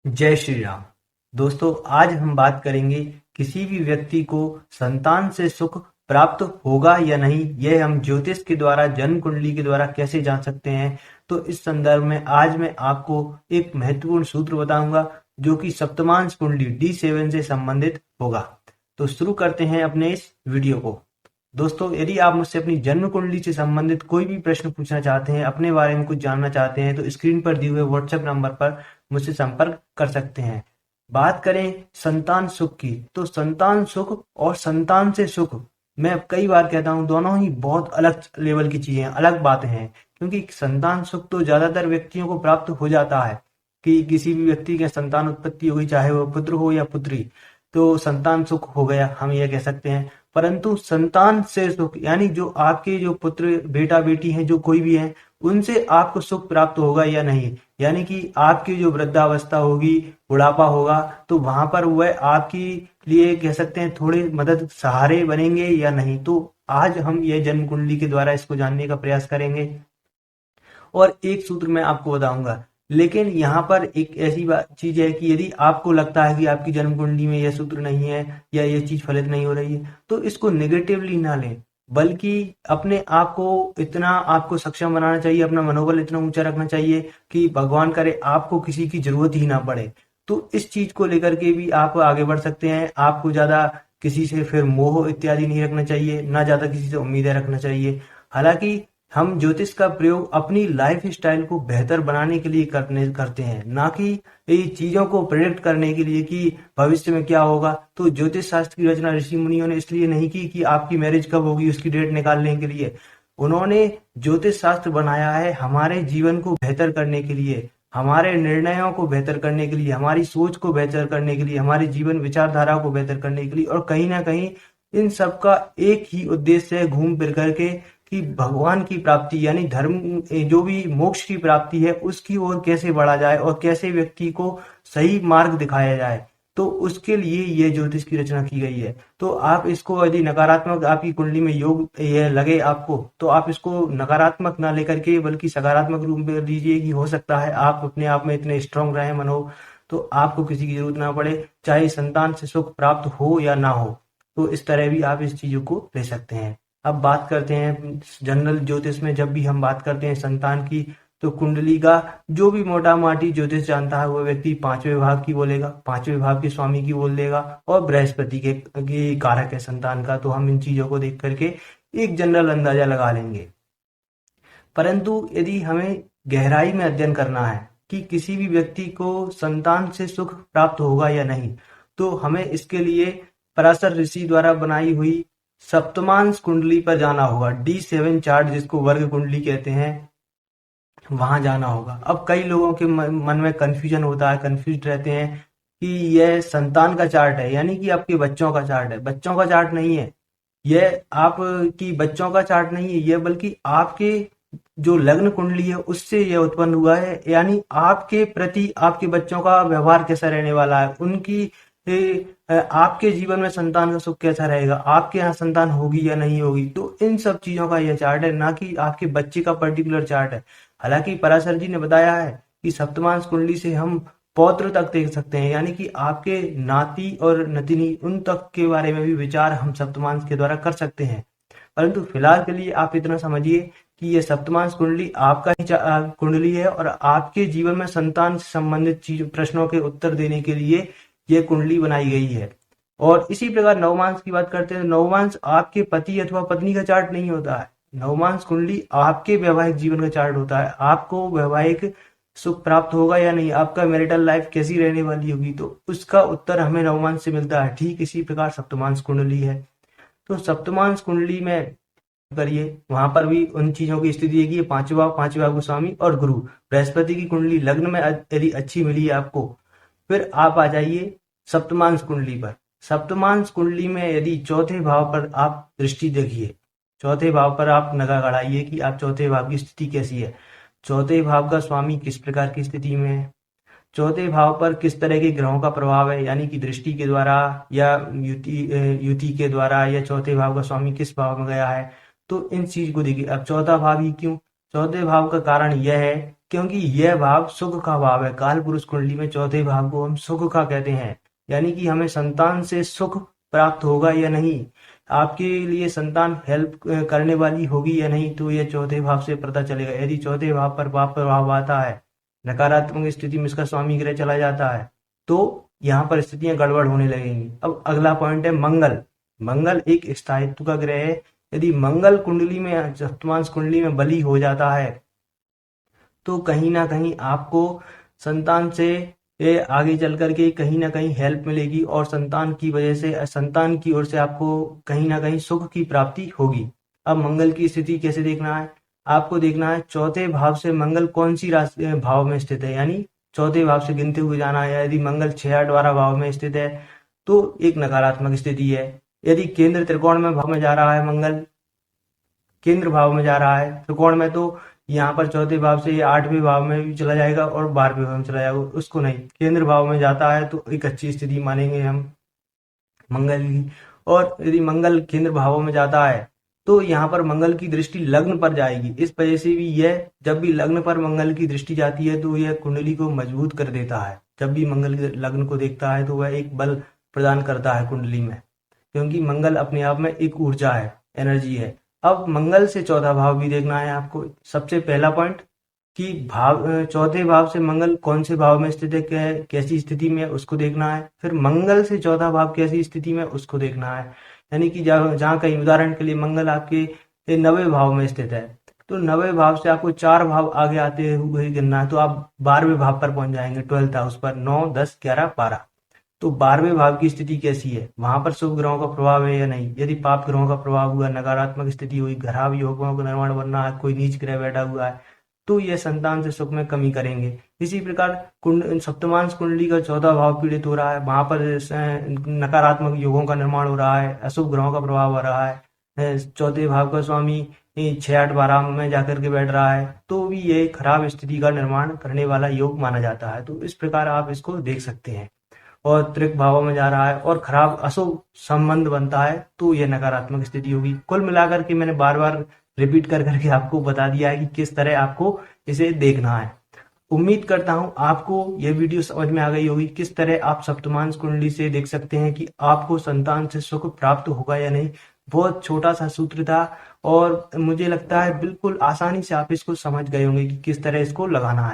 जय श्री राम। दोस्तों, आज हम बात करेंगे किसी भी व्यक्ति को संतान से सुख प्राप्त होगा या नहीं, यह हम ज्योतिष के द्वारा, जन्म कुंडली के द्वारा कैसे जान सकते हैं। तो इस संदर्भ में आज मैं आपको एक महत्वपूर्ण सूत्र बताऊंगा जो कि सप्तमांश कुंडली D7 से संबंधित होगा। तो शुरू करते हैं अपने इस वीडियो को। दोस्तों, यदि आप मुझसे अपनी जन्म कुंडली से संबंधित कोई भी प्रश्न पूछना चाहते हैं, अपने बारे में कुछ जानना चाहते हैं, तो स्क्रीन पर दिए हुए व्हाट्सएप नंबर पर मुझसे संपर्क कर सकते हैं। बात करें संतान सुख की, तो संतान सुख और संतान से सुख, मैं कई बार कहता हूं, दोनों ही बहुत अलग लेवल की चीजें हैं, अलग बातें हैं। क्योंकि संतान सुख तो ज्यादातर व्यक्तियों को प्राप्त हो जाता है कि किसी भी व्यक्ति के संतान उत्पत्ति हो गई, चाहे वह पुत्र हो या पुत्री, तो संतान सुख हो गया, हम ये कह सकते हैं। परंतु संतान से सुख यानी जो आपके जो पुत्र बेटा बेटी हैं, जो कोई भी है, उनसे आपको सुख प्राप्त होगा या नहीं, यानी कि आपकी जो वृद्धावस्था होगी, बुढ़ापा होगा, तो वहां पर वह आपकी लिए कह सकते हैं थोड़े मदद सहारे बनेंगे या नहीं। तो आज हम यह जन्म कुंडली के द्वारा इसको जानने का प्रयास करेंगे और एक सूत्र मैं आपको बताऊंगा। लेकिन यहाँ पर एक ऐसी चीज है कि यदि आपको लगता है कि आपकी जन्म कुंडली में यह सूत्र नहीं है या यह चीज फलित नहीं हो रही है, तो इसको नेगेटिवली ना लें, बल्कि अपने आप को इतना आपको सक्षम बनाना चाहिए, अपना मनोबल इतना ऊंचा रखना चाहिए कि भगवान करे आपको किसी की जरूरत ही ना पड़े। तो इस चीज को लेकर के भी आप आगे बढ़ सकते हैं। आपको ज्यादा किसी से फिर मोह इत्यादि नहीं रखना चाहिए, ना ज्यादा किसी से उम्मीदें रखना चाहिए। हालांकि हम ज्योतिष का प्रयोग अपनी लाइफ स्टाइल को बेहतर बनाने के लिए करते हैं, ना कि ये चीजों को प्रेडिक्ट करने के लिए कि भविष्य में क्या होगा। तो ज्योतिष शास्त्र की रचना ऋषि मुनियों ने इसलिए नहीं की कि आपकी मैरिज कब होगी उसकी डेट निकालने के लिए। उन्होंने ज्योतिष शास्त्र बनाया है हमारे जीवन को बेहतर करने के लिए, हमारे निर्णयों को बेहतर करने के लिए, हमारी सोच को बेहतर करने के लिए, हमारी जीवन विचारधारा को बेहतर करने के लिए। और कहीं ना कहीं इन सब का एक ही उद्देश्य है, घूम फिर करके, कि भगवान की प्राप्ति यानी धर्म, जो भी मोक्ष की प्राप्ति है, उसकी ओर कैसे बढ़ा जाए और कैसे व्यक्ति को सही मार्ग दिखाया जाए। तो उसके लिए ये ज्योतिष की रचना की गई है। तो आप इसको, यदि नकारात्मक आपकी कुंडली में योग ये लगे आपको, तो आप इसको नकारात्मक ना लेकर के बल्कि सकारात्मक रूप में लीजिए कि हो सकता है आप अपने आप में इतने स्ट्रांग रहे मन हो, तो आपको किसी की जरूरत ना पड़े, चाहे संतान से सुख प्राप्त हो या ना हो। तो इस तरह भी आप इस चीजों को ले सकते हैं। अब बात करते हैं जनरल ज्योतिष में, जब भी हम बात करते हैं संतान की, तो कुंडली का जो भी मोटा माटी ज्योतिष जानता है वो व्यक्ति पांचवें भाव की बोलेगा, पांचवें भाव के स्वामी की बोल देगा, और बृहस्पति के कारक है संतान का। तो हम इन चीजों को देख करके एक जनरल अंदाजा लगा लेंगे। परंतु यदि हमें गहराई में अध्ययन करना है कि किसी भी व्यक्ति को संतान से सुख प्राप्त होगा या नहीं, तो हमें इसके लिए पराशर ऋषि द्वारा बनाई हुई सप्तमांश कुंडली पर जाना होगा। D7 चार्ट, जिसको वर्ग कुंडली कहते हैं, वहां जाना होगा। अब कई लोगों के मन में कंफ्यूजन होता है, कंफ्यूज रहते हैं कि यह संतान का चार्ट है, यानी कि आपके बच्चों का चार्ट है। बच्चों का चार्ट नहीं है यह, आपकी बच्चों का चार्ट नहीं है यह, बल्कि आपके जो लग्न कुंडली है उससे यह उत्पन्न हुआ है। यानी आपके प्रति आपके बच्चों का व्यवहार कैसा रहने वाला है, उनकी आपके जीवन में संतान का सुख कैसा रहेगा, आपके यहाँ संतान होगी या नहीं होगी। तो इन सब चीजों का यह चार्ट है, ना कि आपके बच्चे का पर्टिकुलर चार्ट है। हालांकि पराशर जी ने बताया है कि सप्तमांश कुंडली से हम पौत्र तक देख सकते हैं, यानी कि आपके नाती और नतिनी उन तक के बारे में भी विचार हम सप्तमांश के द्वारा कर सकते हैं। परंतु फिलहाल के लिए आप इतना समझिए कि ये सप्तमांश कुंडली आपका ही कुंडली है, और आपके जीवन में संतान से संबंधित चीज प्रश्नों के उत्तर देने के लिए ये कुंडली बनाई गई है। और इसी प्रकार नवमांश की बात करते हैं, तो नवमांश आपके पति अथवा पत्नी का चार्ट नहीं होता है। नवमांश कुंडली आपके वैवाहिक जीवन का चार्ट होता है। आपको वैवाहिक सुख प्राप्त होगा या नहीं, आपका मैरिटल लाइफ कैसी रहने वाली होगी, तो उसका उत्तर हमें नवमांश से मिलता है। ठीक इसी प्रकार सप्तमांश कुंडली है। तो सप्तमांश कुंडली में करिए, वहां पर भी उन चीजों की स्थिति है कि पांचवा भाव स्वामी और गुरु, बृहस्पति की कुंडली लग्न में यदि अच्छी मिली है आपको, फिर आप आ जाइए सप्तमांश कुंडली पर। सप्तमांश कुंडली में यदि चौथे भाव पर आप दृष्टि देखिए, चौथे भाव पर आप नगा गड़ाइए कि आप चौथे भाव की स्थिति कैसी है, चौथे भाव का स्वामी किस प्रकार की स्थिति में है, चौथे भाव पर किस तरह के ग्रहों का प्रभाव है, यानी कि दृष्टि के द्वारा या युति के द्वारा, या चौथे भाव का स्वामी किस भाव में गया है। तो इन चीज को देखिए। अब चौथा भाव ही क्यों, चौथे भाव का कारण यह है क्योंकि यह भाव सुख का भाव है। काल पुरुष कुंडली में चौथे भाव को हम सुख का कहते हैं, यानी कि हमें संतान से सुख प्राप्त होगा या नहीं, आपके लिए संतान हेल्प करने वाली होगी या नहीं, तो यह चौथे भाव से पता चलेगा। यदि चौथे भाव पर पाप प्रभाव आता है, नकारात्मक स्थिति में इसका स्वामी ग्रह चला जाता है, तो यहाँ पर स्थितियां गड़बड़ होने लगेंगी। अब अगला पॉइंट है मंगल। मंगल एक स्थायित्व का ग्रह है। यदि मंगल कुंडली में, सप्तमांश कुंडली में बली हो जाता है, तो कहीं ना कहीं आपको संतान से ये आगे चल करके कहीं ना कहीं हेल्प मिलेगी और संतान की वजह से, संतान की ओर से आपको कहीं ना कहीं सुख की प्राप्ति होगी। अब मंगल की स्थिति कैसे देखना है, आपको देखना है चौथे भाव से मंगल कौन सी राशि भाव में स्थित है, यानी चौथे भाव से गिनते हुए जाना है। यदि मंगल 6, 8, 12 भाव में स्थित है तो एक नकारात्मक स्थिति है। यदि केंद्र त्रिकोण में भाव में जा रहा है, मंगल केंद्र भाव में जा रहा है त्रिकोण में, तो यहाँ पर चौथे भाव से 8वें भाव में भी चला जाएगा और 12वें भाव में चला जाएगा। उसको नहीं, केंद्र भाव में जाता है तो एक अच्छी स्थिति मानेंगे हम मंगल की। और यदि मंगल केंद्र भावों में जाता है तो यहाँ पर मंगल की दृष्टि लग्न पर जाएगी। इस वजह से भी यह, जब भी लग्न पर मंगल की दृष्टि जाती है तो यह कुंडली को मजबूत कर देता है। जब भी मंगल लग्न को देखता है तो वह एक बल प्रदान करता है कुंडली में, क्योंकि मंगल अपने आप में एक ऊर्जा है, एनर्जी है। अब मंगल से चौथा भाव भी देखना है आपको। सबसे पहला पॉइंट कि भाव, चौथे भाव से मंगल कौन से भाव में स्थित है, कैसी स्थिति में, उसको देखना है। फिर मंगल से चौथा भाव कैसी स्थिति में, उसको देखना है। यानी कि जहाँ कहीं उदाहरण के लिए मंगल आपके 9वें भाव में स्थित है, तो 9वें भाव से आपको 4 भाव आगे आते हुए गिनना है, तो आप 12वें भाव पर पहुंच जाएंगे, 12th हाउस पर। 9, 10, 11, 12, तो 12वें भाव की स्थिति कैसी है, वहां पर शुभ ग्रहों का प्रभाव है या नहीं। यदि पाप ग्रहों का प्रभाव हुआ, नकारात्मक स्थिति हुई, खराब योगों का निर्माण बनना है, कोई नीच ग्रह बैठा हुआ है, तो यह संतान से सुख में कमी करेंगे। इसी प्रकार सप्तमांश कुंडली का चौथा भाव पीड़ित हो रहा है, वहां पर नकारात्मक योगों का निर्माण हो रहा है, अशुभ ग्रहों का प्रभाव हो रहा है, चौथे भाव का स्वामी 6, 8, 12 में जाकर के बैठ रहा है, तो भी ये खराब स्थिति का निर्माण करने वाला योग माना जाता है। तो इस प्रकार आप इसको देख सकते हैं। और त्रिक भावों में जा रहा है और खराब अशुभ संबंध बनता है, तो यह नकारात्मक स्थिति होगी। कुल मिलाकर के मैंने बार बार रिपीट कर करके आपको बता दिया है कि किस तरह आपको इसे देखना है। उम्मीद करता हूं आपको यह वीडियो समझ में आ गई होगी, किस तरह आप सप्तमांश कुंडली से देख सकते हैं कि आपको संतान से सुख प्राप्त होगा या नहीं। बहुत छोटा सा सूत्र था और मुझे लगता है बिल्कुल आसानी से आप इसको समझ गए होंगे कि किस तरह इसको लगाना है।